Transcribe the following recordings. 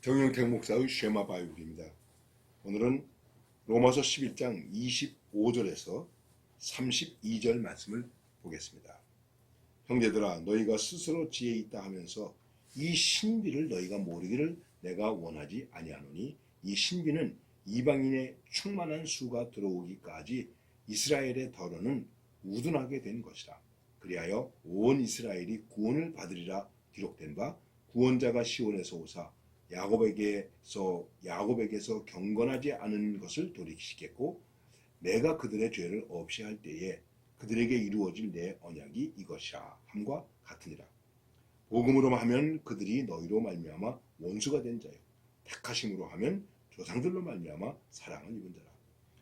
정영택 목사의 쉐마 바이블입니다. 오늘은 로마서 11장 25절에서 32절 말씀을 보겠습니다. 형제들아, 너희가 스스로 지혜 있다 하면서 이 신비를 너희가 모르기를 내가 원하지 아니하노니, 이 신비는 이방인의 충만한 수가 들어오기까지 이스라엘의 더러는 우둔하게 된 것이라. 그리하여 온 이스라엘이 구원을 받으리라 기록된 바, 구원자가 시온에서 오사 야곱에게서 경건하지 않은 것을 돌이키시겠고, 내가 그들의 죄를 없이 할 때에 그들에게 이루어질 내 언약이 이것이라 함과 같으니라. 복음으로 하면 그들이 너희로 말미암아 원수가 된 자요, 택하심으로 하면 조상들로 말미암아 사랑을 입은 자라.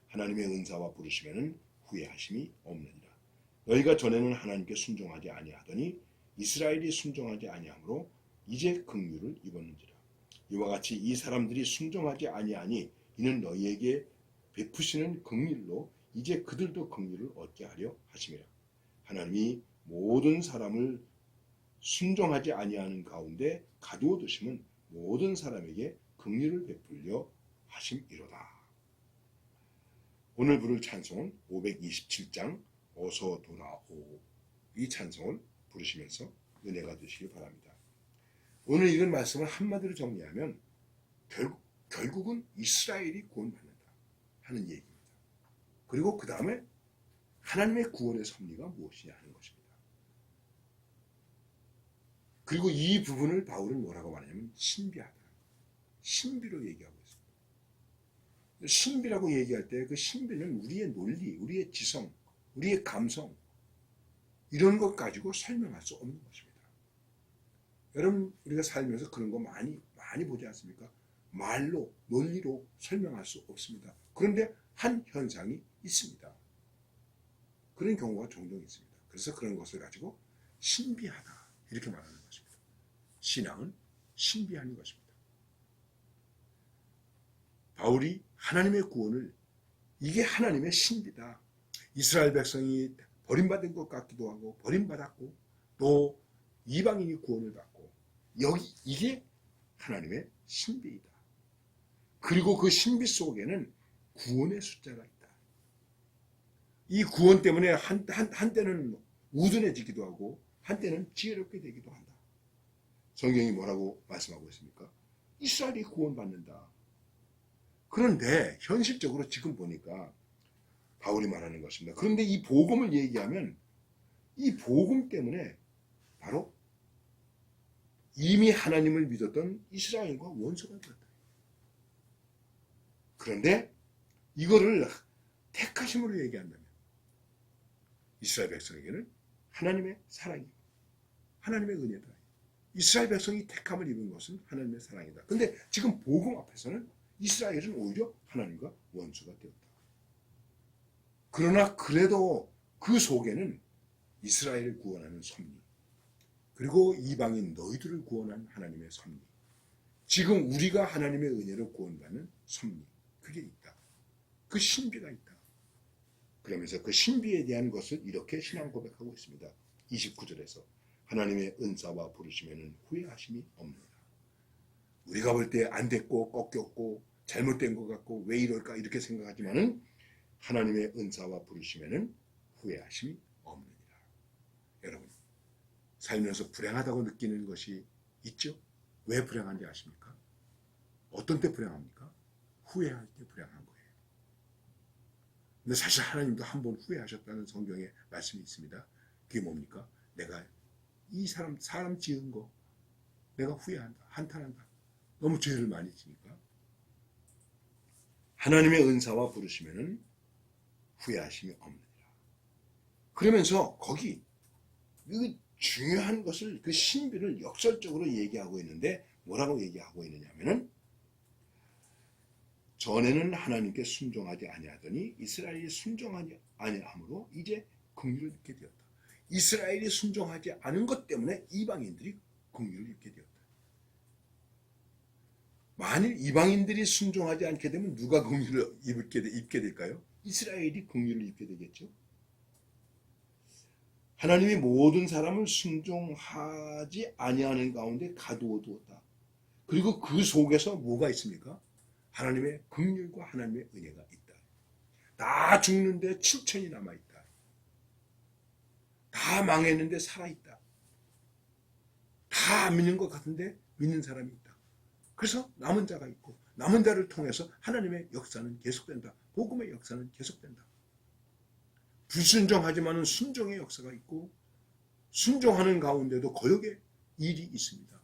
하나님의 은사와 부르심에는 후회하심이 없느니라. 너희가 전에는 하나님께 순종하지 아니하더니 이스라엘이 순종하지 아니하므로 이제 긍휼을 입었는지라. 이와 같이 이 사람들이 순종하지 아니하니 이는 너희에게 베푸시는 긍휼로 이제 그들도 긍휼을 얻게 하려 하심이라. 하나님이 모든 사람을 순종하지 아니하는 가운데 가두어 두심은 모든 사람에게 긍휼을 베풀려 하심이로다. 오늘 부를 찬송은 527장 어서 돌아오, 이 찬송을 부르시면서 은혜가 되시길 바랍니다. 오늘 읽은 말씀을 한마디로 정리하면 결국은 이스라엘이 구원받는다 하는 얘기입니다. 그리고 그 다음에 하나님의 구원의 섭리가 무엇이냐 하는 것입니다. 그리고 이 부분을 바울은 뭐라고 말하냐면 신비하다, 신비로 얘기하고 있습니다. 신비라고 얘기할 때 그 신비는 우리의 논리, 우리의 지성, 우리의 감성, 이런 것 가지고 설명할 수 없는 것입니다. 여러분, 우리가 살면서 그런 거 많이 보지 않습니까? 말로, 논리로 설명할 수 없습니다. 그런데 한 현상이 있습니다. 그런 경우가 종종 있습니다. 그래서 그런 것을 가지고 신비하다, 이렇게 말하는 것입니다. 신앙은 신비한 것입니다. 바울이 하나님의 구원을, 이게 하나님의 신비다, 이스라엘 백성이 버림받은 것 같기도 하고 버림받았고 또 이방인이 구원을 받고, 이게 하나님의 신비이다. 그리고 그 신비 속에는 구원의 숫자가 있다. 이 구원 때문에 한때는 우둔해지기도 하고 한때는 지혜롭게 되기도 한다. 성경이 뭐라고 말씀하고 있습니까? 이스라엘이 구원받는다. 그런데 현실적으로 지금 보니까 바울이 말하는 것입니다. 그런데 이 복음을 얘기하면 이 복음 때문에 바로 이미 하나님을 믿었던 이스라엘과 원수가 되었다. 그런데 이거를 택하심으로 얘기한다면 이스라엘 백성에게는 하나님의 사랑이고 하나님의 은혜다. 이스라엘 백성이 택함을 입은 것은 하나님의 사랑이다. 그런데 지금 복음 앞에서는 이스라엘은 오히려 하나님과 원수가 되었다. 그러나 그래도 그 속에는 이스라엘을 구원하는 섭리, 그리고 이방인 너희들을 구원한 하나님의 섭리, 지금 우리가 하나님의 은혜로 구원받는 섭리, 그게 있다. 그 신비가 있다. 그러면서 그 신비에 대한 것을 이렇게 신앙 고백하고 있습니다. 29절에서 하나님의 은사와 부르심에는 후회하심이 없느니라. 우리가 볼 때 안 됐고 꺾였고 잘못된 것 같고 왜 이럴까 이렇게 생각하지만은 하나님의 은사와 부르심에는 후회하심이 없느니라. 여러분, 살면서 불행하다고 느끼는 것이 있죠? 왜 불행한지 아십니까? 어떤 때 불행합니까? 후회할 때 불행한 거예요. 근데 사실 하나님도 한 번 후회하셨다는 성경에 말씀이 있습니다. 그게 뭡니까? 내가 이 사람 지은 거 내가 후회한다, 한탄한다. 너무 죄를 많이 지니까. 하나님의 은사와 부르시면은 후회하심이 없느니라. 그러면서 거기 그 중요한 것을, 그 신비를 역설적으로 얘기하고 있는데 뭐라고 얘기하고 있느냐면은, 전에는 하나님께 순종하지 아니하더니 이스라엘이 순종하지 아니함으로 이제 긍휼을 입게 되었다. 이스라엘이 순종하지 않은 것 때문에 이방인들이 긍휼을 입게 되었다. 만일 이방인들이 순종하지 않게 되면 누가 긍휼을 입게 될까요? 이스라엘이 긍휼을 입게 되겠죠. 하나님이 모든 사람을 순종하지 아니하는 가운데 가두어 두었다. 그리고 그 속에서 뭐가 있습니까? 하나님의 긍휼과 하나님의 은혜가 있다. 다 죽는데 7천이 남아있다. 다 망했는데 살아있다. 다 안 믿는 것 같은데 믿는 사람이 있다. 그래서 남은 자가 있고 남은 자를 통해서 하나님의 역사는 계속된다. 복음의 역사는 계속된다. 불순종하지만은 순종의 역사가 있고 순종하는 가운데도 거역의 일이 있습니다.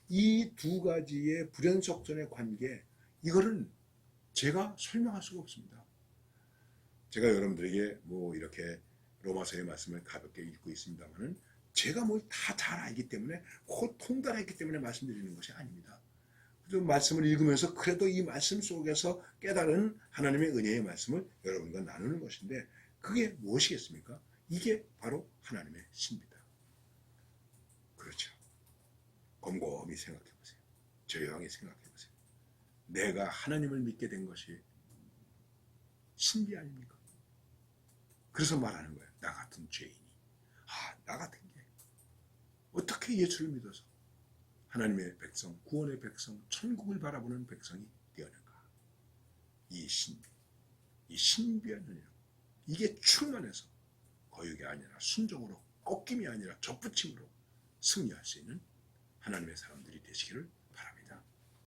이 두 가지의 불연속전의 관계, 이거는 제가 설명할 수가 없습니다. 제가 여러분들에게 뭐 이렇게 로마서의 말씀을 가볍게 읽고 있습니다만은 제가 뭘 다 잘 알기 때문에 곧 통달했기 때문에 말씀드리는 것이 아닙니다. 그 말씀을 읽으면서 그래도 이 말씀 속에서 깨달은 하나님의 은혜의 말씀을 여러분과 나누는 것인데 그게 무엇이겠습니까? 이게 바로 하나님의 신비다. 그렇죠. 곰곰이 생각해 보세요. 조용히 생각해 보세요. 내가 하나님을 믿게 된 것이 신비 아닙니까? 그래서 말하는 거예요. 나 같은 죄인이. 나 같은 게 어떻게 예수를 믿어서 하나님의 백성, 구원의 백성, 천국을 바라보는 백성이 되었는가? 이 신비, 이 신비한 은혜로 이게 충만해서 거역이 아니라 순종으로, 꺾임이 아니라 접붙임으로 승리할 수 있는 하나님의 사람들이 되시기를